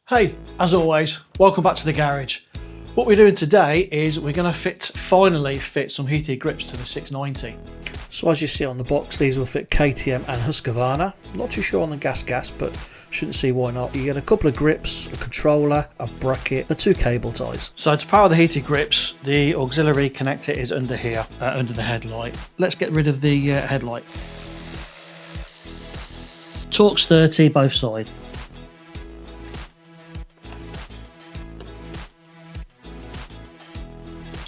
Hey, as always, welcome back to the garage. What we're doing today is we're going to finally fit some heated grips to the 690. So as you see on the box, these will fit KTM and Husqvarna. Not too sure on the gas, but shouldn't see why not. You get a couple of grips, a controller, a bracket, and 2 cable ties. So to power the heated grips, the auxiliary connector is under here, under the headlight. Let's get rid of the headlight. Torque's 30 both sides.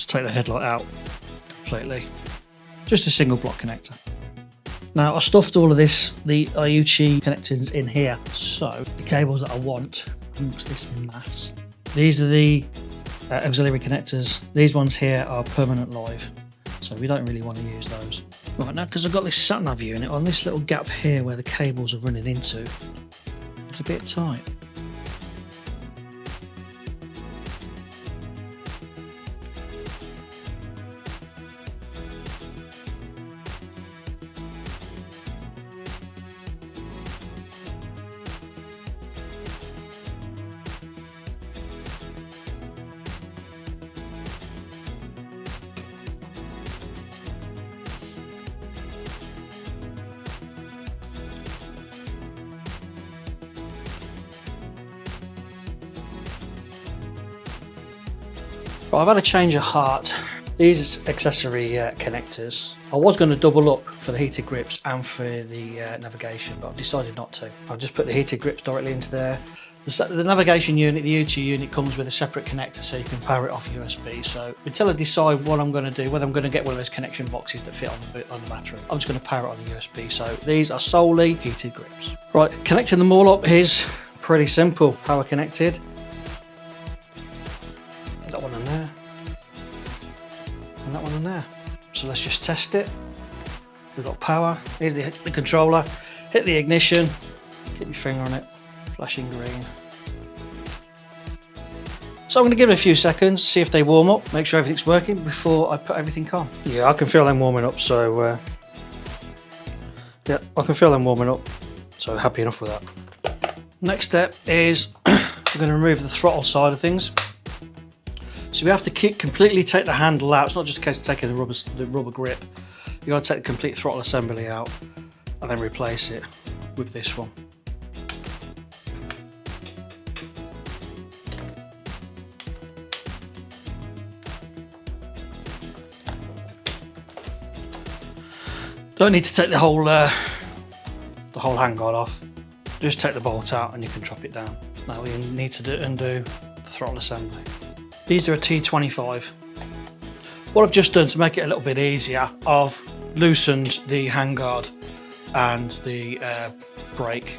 Take the headlight out completely. Just a single block connector. Now I stuffed all of this, the IUCI connectors in here, so the cables that I want amongst this mass. These are the auxiliary connectors. These ones here are permanent live, so we don't really want to use those. Right now, because I've got this sat-nav unit on this little gap here where the cables are running into, it's a bit tight. I've had a change of heart. These accessory connectors, I was going to double up for the heated grips and for the navigation, but I've decided not to. I've just put the heated grips directly into there. The navigation unit, the IUCI unit, comes with a separate connector so you can power it off USB. So until I decide what I'm going to do, whether I'm going to get one of those connection boxes that fit on the battery, I'm just going to power it on the USB. So these are solely heated grips. Right, connecting them all up is pretty simple. Power connected. That one on there, and that one on there. So let's just test it. We've got power. Here's the controller. Hit the ignition. Keep your finger on it. Flashing green. So I'm going to give it a few seconds, see if they warm up, make sure everything's working before I put everything on. Yeah, I can feel them warming up. So yeah, I can feel them warming up. So happy enough with that. Next step is we're going to remove the throttle side of things. So we have to completely take the handle out. It's not just a case of taking the rubber grip. You've got to take the complete throttle assembly out and then replace it with this one. Don't need to take the whole handguard off. Just take the bolt out and you can drop it down. Now we need to undo the throttle assembly. These are a T25. What I've just done to make it a little bit easier, I've loosened the handguard and the brake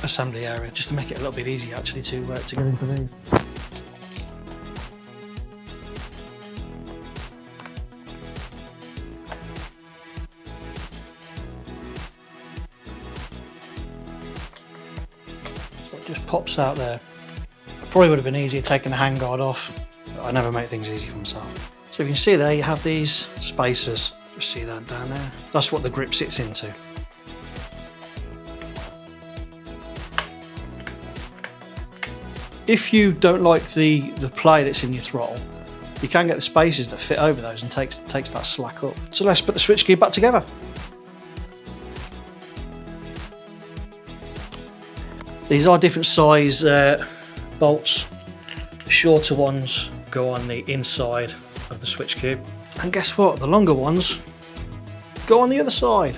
assembly area just to make it a little bit easier actually to get into these. So it just pops out there. Probably would have been easier taking the handguard off, but I never make things easy for myself. So you can see there you have these spacers. Just see that down there. That's what the grip sits into. If you don't like the play that's in your throttle, you can get the spacers that fit over those and takes that slack up. So let's put the switch gear back together. These are different size bolts. The shorter ones go on the inside of the switch cube, and guess what, the longer ones go on the other side.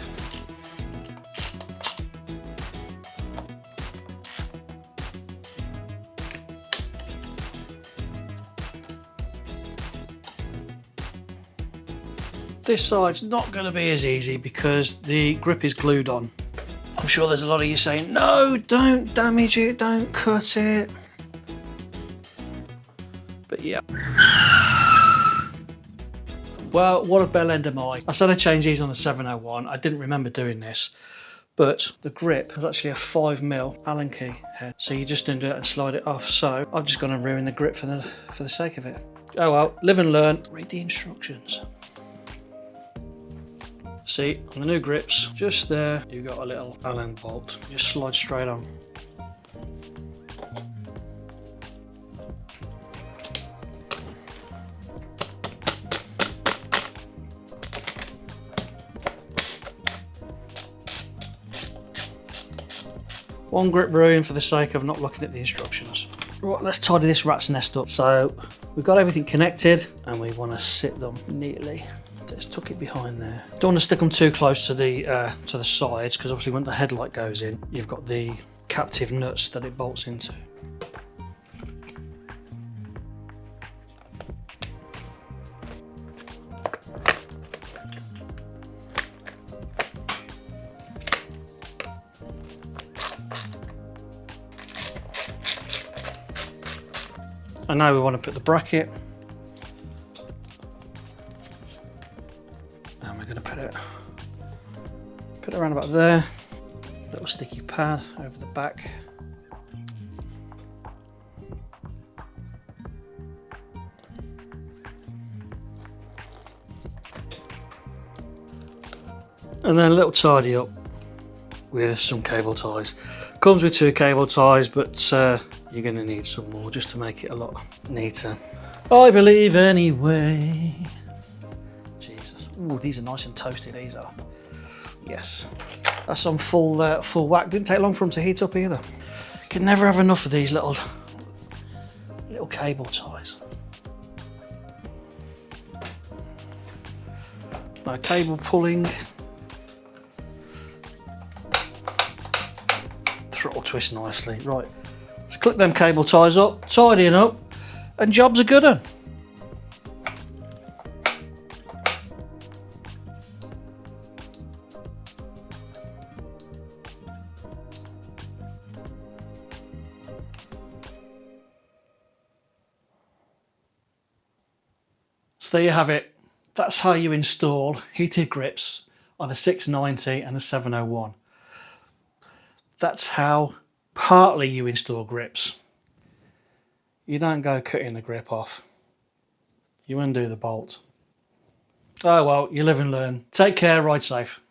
This side's not going to be as easy because the grip is glued on. I'm sure there's a lot of you saying, no, don't damage it, don't cut it. But yeah. Well, what a bell end am I. I said I changed these on the 701. I didn't remember doing this, but the grip is actually a 5mm Allen key head. So you just undo it and slide it off. So I'm just going to ruin the grip for the sake of it. Oh well, live and learn. Read the instructions. See, on the new grips, just there, you've got a little Allen bolt. Just slide straight on. One grip ruined for the sake of not looking at the instructions. Right, let's tidy this rat's nest up. So we've got everything connected and we want to sit them neatly. Let's tuck it behind there. Don't want to stick them too close to the sides, because obviously when the headlight goes in, you've got the captive nuts that it bolts into. And now we want to put the bracket, and we're going to put it around about there. Little sticky pad over the back. And then a little tidy up with some cable ties. Comes with 2 cable ties, but you're going to need some more just to make it a lot neater. I believe anyway. Jesus. Ooh, these are nice and toasty, these are. Yes. That's on full whack. Didn't take long for them to heat up either. Can never have enough of these little cable ties. No cable pulling. Throttle twist nicely. Right, let's clip them cable ties up, tidying up, and job's a good one. So there you have it. That's how you install heated grips on a 690 and a 701. That's how partly you install grips. You don't go cutting the grip off. You undo the bolt. Oh well, you live and learn. Take care, ride safe.